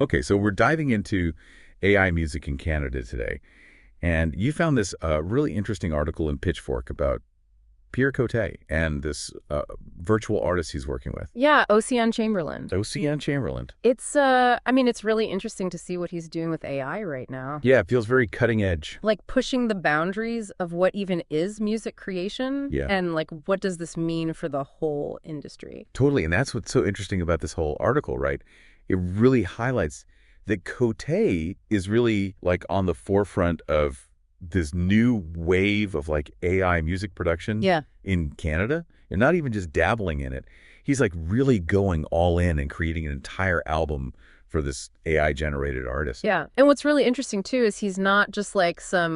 Okay, so we're diving into AI music in Canada today. And you found this really interesting article in Pitchfork about Pierre Côté and this virtual artist he's working with. Yeah, Océanne Chamberland. Océanne Chamberland. It's really interesting to see what he's doing with AI right now. Yeah, it feels very cutting edge. Like pushing the boundaries of what even is music creation. Yeah. And like, what does this mean for the whole industry? Totally. And that's what's so interesting about this whole article, right? It really highlights that Côté is really like on the forefront of this new wave of like AI music production in Canada. And not even just dabbling in it. He's like really going all in and creating an entire album for this AI generated artist. Yeah. And what's really interesting too is he's not just like some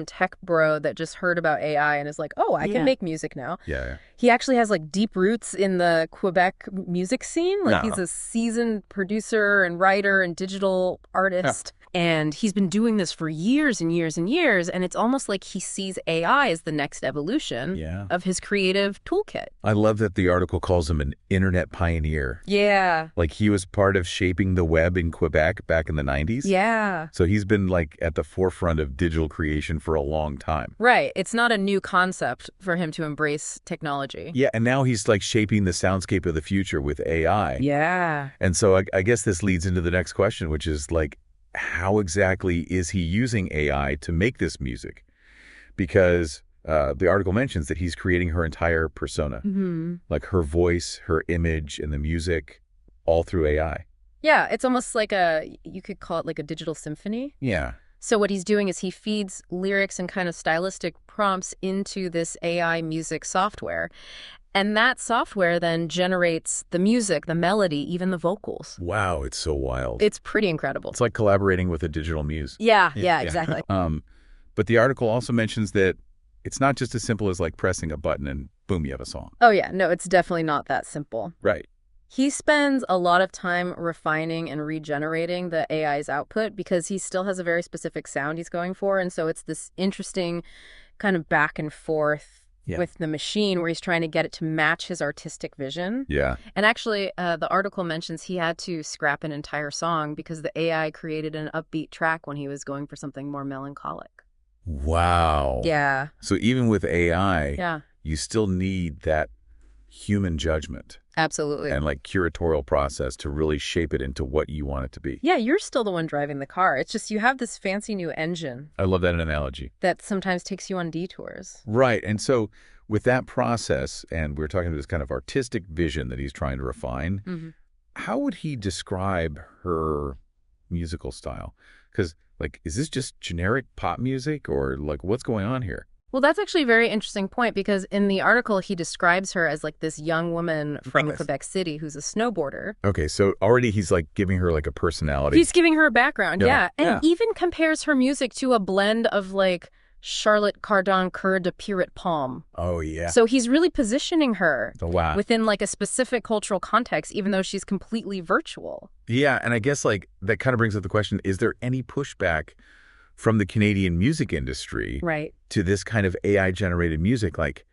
tech bro that just heard about AI and is like, oh, I can make music now. Yeah. He actually has like deep roots in the Quebec music scene. Like he's a seasoned producer and writer and digital artist. Yeah. And he's been doing this for years and years and years. And it's almost like he sees AI as the next evolution of his creative toolkit. I love that the article calls him an internet pioneer. Yeah. Like he was part of shaping the web in Quebec back in the 90s. Yeah. So he's been like at the forefront of digital creation for a long time. Right. It's not a new concept for him to embrace technology. Yeah. And now he's like shaping the soundscape of the future with AI. Yeah. And so I guess this leads into the next question, which is like, how exactly is he using AI to make this music? Because the article mentions that he's creating her entire persona, like her voice, her image, and the music, all through AI. Yeah, it's almost like you could call it like a digital symphony. Yeah. So what he's doing is he feeds lyrics and kind of stylistic prompts into this AI music software. And that software then generates the music, the melody, even the vocals. Wow, it's so wild. It's pretty incredible. It's like collaborating with a digital muse. Yeah, exactly. But the article also mentions that it's not just as simple as like pressing a button and boom, you have a song. Oh yeah, no, it's definitely not that simple. Right. He spends a lot of time refining and regenerating the AI's output because he still has a very specific sound he's going for. And so it's this interesting kind of back and forth with the machine where he's trying to get it to match his artistic vision. Yeah. And actually, the article mentions he had to scrap an entire song because the AI created an upbeat track when he was going for something more melancholic. Wow. Yeah. So even with AI, you still need that human judgment. Absolutely. And like curatorial process to really shape it into what you want it to be. Yeah, you're still the one driving the car. It's just you have this fancy new engine. I love that analogy. That sometimes takes you on detours. Right. And so with that process, and we're talking about this kind of artistic vision that he's trying to refine, how would he describe her musical style? Because like, is this just generic pop music or like what's going on here? Well, that's actually a very interesting point because in the article, he describes her as like this young woman from Quebec City who's a snowboarder. Okay, so already he's like giving her like a personality. He's giving her a background, and even compares her music to a blend of like Charlotte Cardin Coeur de Pirate Palm. Oh, yeah. So he's really positioning her within like a specific cultural context, even though she's completely virtual. Yeah, and I guess like that kind of brings up the question, is there any pushback from the Canadian music industry to this kind of AI-generated music? Like,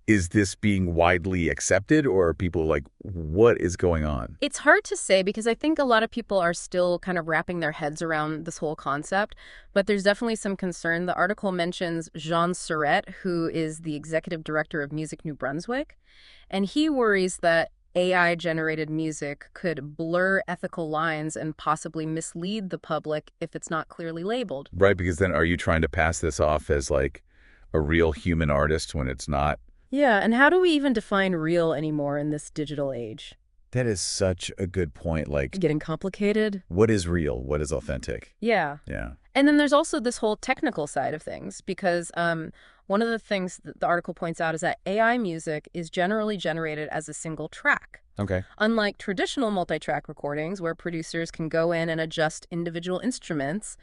is this being widely accepted or are people like, what is going on? It's hard to say because I think a lot of people are still kind of wrapping their heads around this whole concept, but there's definitely some concern. The article mentions Jean Surette, who is the executive director of Music New Brunswick, and he worries that AI-generated music could blur ethical lines and possibly mislead the public if it's not clearly labeled. Right, because then are you trying to pass this off as like a real human artist when it's not? Yeah, and how do we even define real anymore in this digital age? That is such a good point. Like, getting complicated. What is real? What is authentic? Yeah. Yeah. And then there's also this whole technical side of things because one of the things that the article points out is that AI music is generally generated as a single track. Okay. Unlike traditional multi-track recordings where producers can go in and adjust individual instruments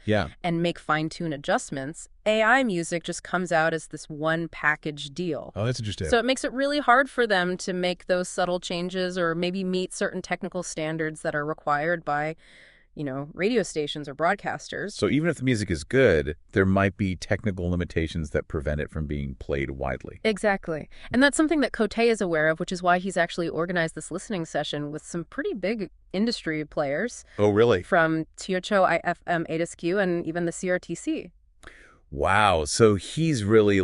and make fine-tune adjustments, AI music just comes out as this one package deal. Oh, that's interesting. So it makes it really hard for them to make those subtle changes or maybe meet certain technical standards that are required by radio stations or broadcasters. So even if the music is good, there might be technical limitations that prevent it from being played widely. Exactly. And that's something that Côté is aware of, which is why he's actually organized this listening session with some pretty big industry players. Oh, really? From Tiocho IFM ADSQ and even the CRTC. Wow. So he's really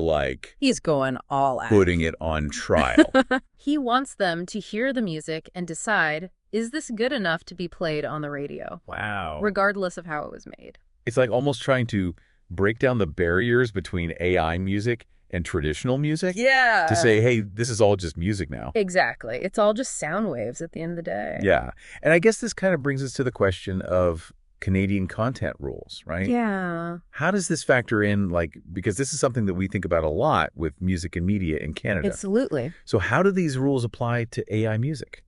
he's going all out. Putting it on trial. He wants them to hear the music and decide, is this good enough to be played on the radio? Wow. Regardless of how it was made. It's like almost trying to break down the barriers between AI music and traditional music. Yeah. To say, hey, this is all just music now. Exactly. It's all just sound waves at the end of the day. Yeah. And I guess this kind of brings us to the question of Canadian content rules, right? Yeah. How does this factor in, because this is something that we think about a lot with music and media in Canada. Absolutely. So how do these rules apply to AI music?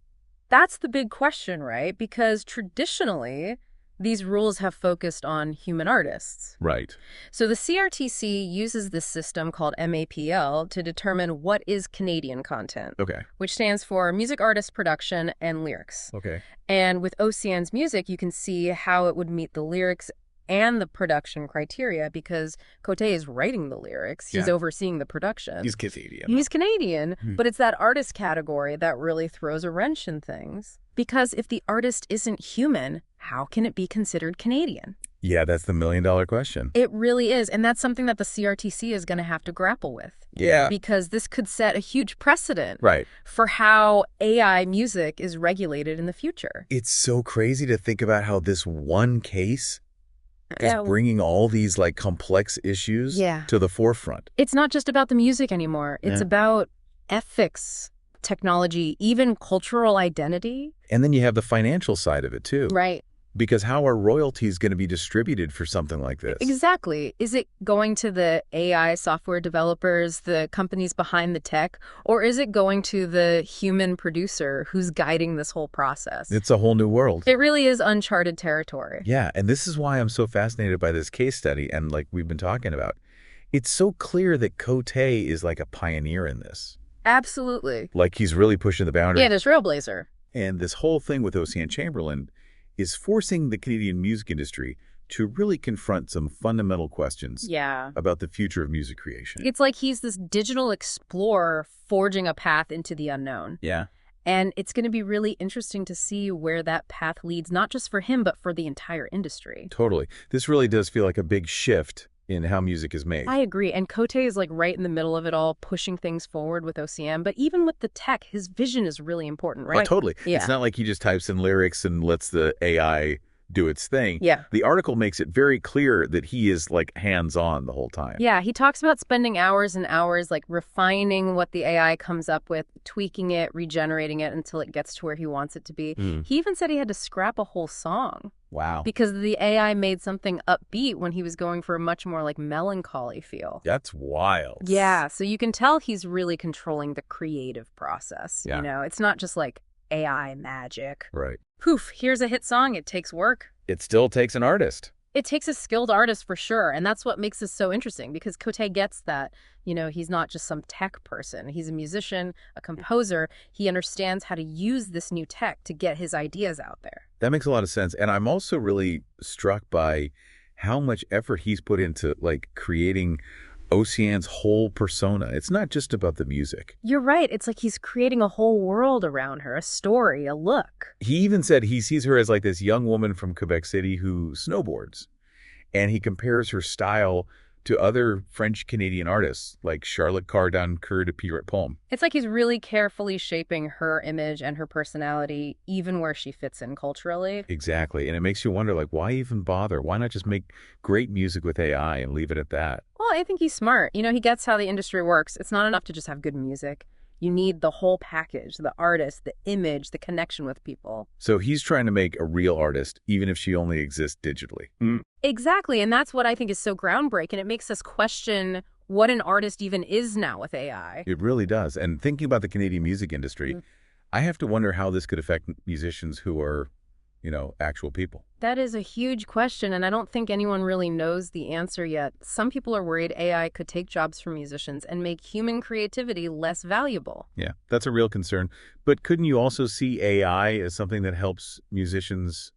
That's the big question, right? Because traditionally, these rules have focused on human artists. Right. So the CRTC uses this system called MAPL to determine what is Canadian content. Okay. Which stands for Music Artist Production and Lyrics. Okay. And with Océanne's music, you can see how it would meet the lyrics and the production criteria because Côté is writing the lyrics. He's overseeing the production. He's Canadian. He's Canadian, but it's that artist category that really throws a wrench in things. Because if the artist isn't human, how can it be considered Canadian? Yeah, that's the million-dollar question. It really is. And that's something that the CRTC is going to have to grapple with. Yeah. Because this could set a huge precedent right. for how AI music is regulated in the future. It's so crazy to think about how this one case is bringing all these complex issues to the forefront. It's not just about the music anymore. It's about ethics, technology, even cultural identity. And then you have the financial side of it too. Right. Because how are royalties going to be distributed for something like this? Exactly. Is it going to the AI software developers, the companies behind the tech, or is it going to the human producer who's guiding this whole process? It's a whole new world. It really is uncharted territory. Yeah, and this is why I'm so fascinated by this case study and we've been talking about. It's so clear that Côté is a pioneer in this. Absolutely. He's really pushing the boundary. Yeah, this trailblazer. And this whole thing with Océanne Chamberland is forcing the Canadian music industry to really confront some fundamental questions about the future of music creation. It's like he's this digital explorer forging a path into the unknown. Yeah. And it's going to be really interesting to see where that path leads, not just for him, but for the entire industry. Totally. This really does feel like a big shift in how music is made. I agree. And Côté is right in the middle of it all, pushing things forward with Océanne. But even with the tech, his vision is really important, right? Oh, totally. Yeah. It's not like he just types in lyrics and lets the AI do its thing. Yeah. The article makes it very clear that he is hands-on the whole time. Yeah, he talks about spending hours and hours refining what the AI comes up with, tweaking it, regenerating it until it gets to where he wants it to be. He even said he had to scrap a whole song. Wow. Because the AI made something upbeat when he was going for a much more melancholy feel. That's wild. Yeah, so you can tell he's really controlling the creative process. Yeah. It's not just AI magic. Right. Poof, here's a hit song. It takes work. It still takes an artist. It takes a skilled artist for sure. And that's what makes this so interesting because Côté gets that, he's not just some tech person. He's a musician, a composer. He understands how to use this new tech to get his ideas out there. That makes a lot of sense. And I'm also really struck by how much effort he's put into creating Océanne's whole persona. It's not just about the music. You're right. It's he's creating a whole world around her, a story, a look. He even said he sees her as this young woman from Quebec City who snowboards. And he compares her style to other French-Canadian artists like Charlotte Cardin-Coeur de Pierrepont. It's he's really carefully shaping her image and her personality, even where she fits in culturally. Exactly. And it makes you wonder, why even bother? Why not just make great music with AI and leave it at that? Well, I think he's smart. He gets how the industry works. It's not enough to just have good music. You need the whole package, the artist, the image, the connection with people. So he's trying to make a real artist, even if she only exists digitally. Exactly. And that's what I think is so groundbreaking. It makes us question what an artist even is now with AI. It really does. And thinking about the Canadian music industry, I have to wonder how this could affect musicians who are, actual people. That is a huge question, and I don't think anyone really knows the answer yet. Some people are worried AI could take jobs from musicians and make human creativity less valuable. Yeah, that's a real concern. But couldn't you also see AI as something that helps musicians,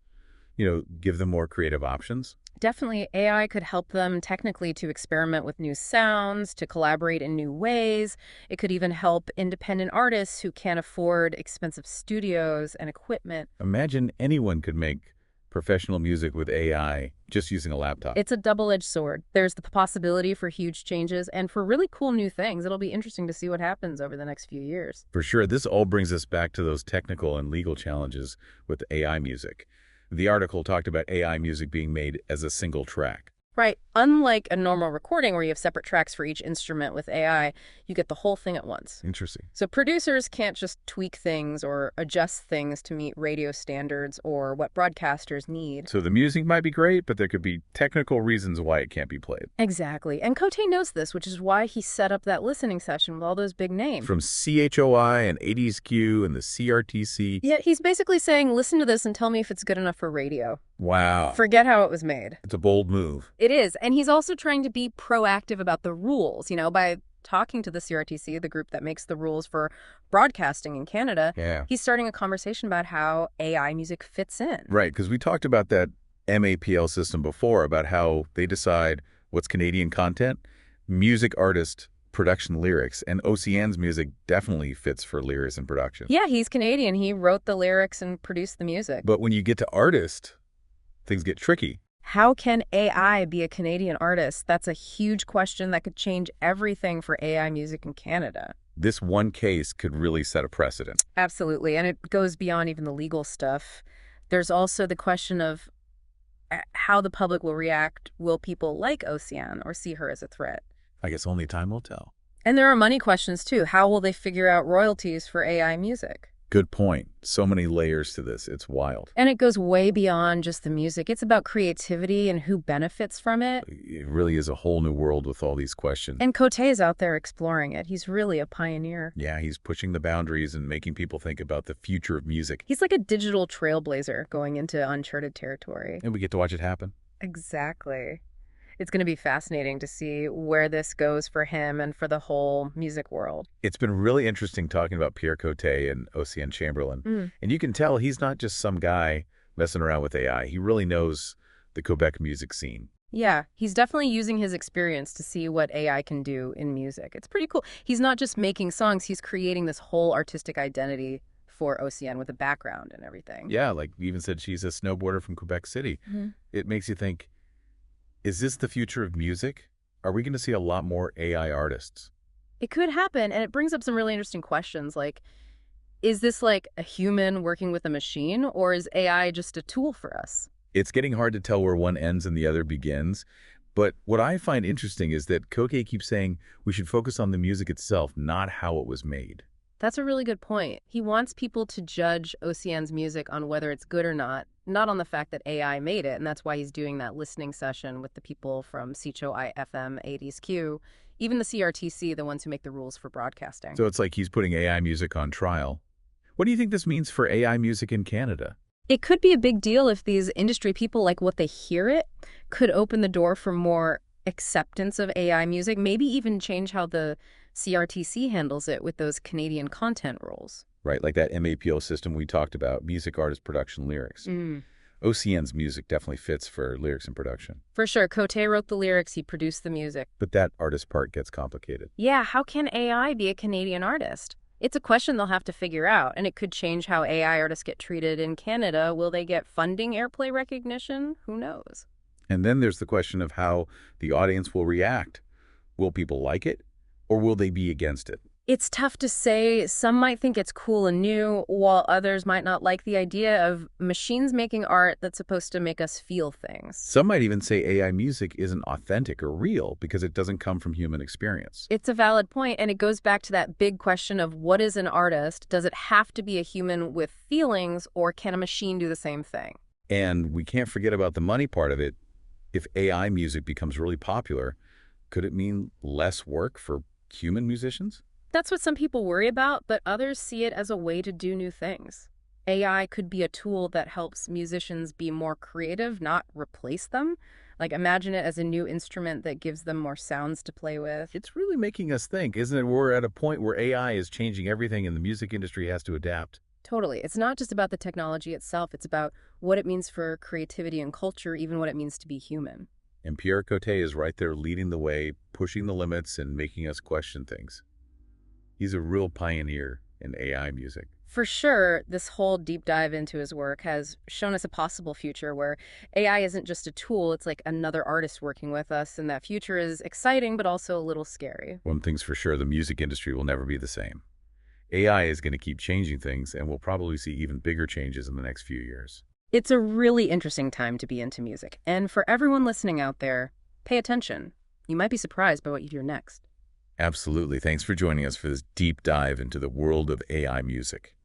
give them more creative options? Definitely, AI could help them technically to experiment with new sounds, to collaborate in new ways. It could even help independent artists who can't afford expensive studios and equipment. Imagine anyone could make professional music with AI just using a laptop. It's a double-edged sword. There's the possibility for huge changes and for really cool new things. It'll be interesting to see what happens over the next few years. For sure. This all brings us back to those technical and legal challenges with AI music. The article talked about AI music being made as a single track. Right. Unlike a normal recording where you have separate tracks for each instrument with AI, you get the whole thing at once. Interesting. So producers can't just tweak things or adjust things to meet radio standards or what broadcasters need. So the music might be great, but there could be technical reasons why it can't be played. Exactly. And Côté knows this, which is why he set up that listening session with all those big names. From CHOI and 80s Q and the CRTC. Yeah, he's basically saying, listen to this and tell me if it's good enough for radio. Wow. Forget how it was made. It's a bold move. It is. And he's also trying to be proactive about the rules, by talking to the CRTC, the group that makes the rules for broadcasting in Canada. Yeah. He's starting a conversation about how AI music fits in. Right, because we talked about that MAPL system before, about how they decide what's Canadian content, music artist, production lyrics, and Océanne's music definitely fits for lyrics and production. Yeah, he's Canadian. He wrote the lyrics and produced the music. But when you get to artist, things get tricky. How can AI be a Canadian artist? That's a huge question that could change everything for AI music in Canada. This one case could really set a precedent. Absolutely, and it goes beyond even the legal stuff. There's also the question of how the public will react. Will people like Océanne or see her as a threat? I guess only time will tell. And there are money questions, too. How will they figure out royalties for AI music? Good point. So many layers to this. It's wild. And it goes way beyond just the music. It's about creativity and who benefits from it. It really is a whole new world with all these questions. And Côté is out there exploring it. He's really a pioneer. Yeah, he's pushing the boundaries and making people think about the future of music. He's like a digital trailblazer going into uncharted territory. And we get to watch it happen. Exactly. It's going to be fascinating to see where this goes for him and for the whole music world. It's been really interesting talking about Pierre Côté and Océanne Chamberland. And you can tell he's not just some guy messing around with AI. He really knows the Quebec music scene. Yeah, he's definitely using his experience to see what AI can do in music. It's pretty cool. He's not just making songs, he's creating this whole artistic identity for Océanne with a background and everything. Yeah, like we even said she's a snowboarder from Quebec City. It makes you think, is this the future of music? Are we going to see a lot more AI artists? It could happen, and it brings up some really interesting questions, like, is this like a human working with a machine, or is AI just a tool for us? It's getting hard to tell where one ends and the other begins. But what I find interesting is that Côté keeps saying we should focus on the music itself, not how it was made. That's a really good point. He wants people to judge Océanne's music on whether it's good or not on the fact that AI made it, and that's why he's doing that listening session with the people from CHOI FM, 80s Q, even the CRTC, the ones who make the rules for broadcasting. So it's like he's putting AI music on trial. What do you think this means for AI music in Canada? It could be a big deal if these industry people like what they hear it, could open the door for more acceptance of AI music, maybe even change how the CRTC handles it with those Canadian content rules. Right, like that MAPO system we talked about, music artist production lyrics. Océanne's music definitely fits for lyrics and production. For sure. Côté wrote the lyrics, he produced the music. But that artist part gets complicated. Yeah, how can AI be a Canadian artist? It's a question they'll have to figure out, and it could change how AI artists get treated in Canada. Will they get funding, airplay recognition? Who knows? And then there's the question of how the audience will react. Will people like it, or will they be against it? It's tough to say. Some might think it's cool and new, while others might not like the idea of machines making art that's supposed to make us feel things. Some might even say AI music isn't authentic or real because it doesn't come from human experience. It's a valid point, and it goes back to that big question of what is an artist? Does it have to be a human with feelings, or can a machine do the same thing? And we can't forget about the money part of it. If AI music becomes really popular, could it mean less work for human musicians? That's what some people worry about, but others see it as a way to do new things. AI could be a tool that helps musicians be more creative, not replace them. Like, imagine it as a new instrument that gives them more sounds to play with. It's really making us think, isn't it? We're at a point where AI is changing everything and the music industry has to adapt. Totally. It's not just about the technology itself, it's about what it means for creativity and culture, even what it means to be human. And Pierre Côté is right there leading the way, pushing the limits and making us question things. He's a real pioneer in AI music. For sure, this whole deep dive into his work has shown us a possible future where AI isn't just a tool, it's like another artist working with us, and that future is exciting but also a little scary. One thing's for sure, the music industry will never be the same. AI is going to keep changing things, and we'll probably see even bigger changes in the next few years. It's a really interesting time to be into music, and for everyone listening out there, pay attention. You might be surprised by what you hear next. Absolutely. Thanks for joining us for this deep dive into the world of AI music.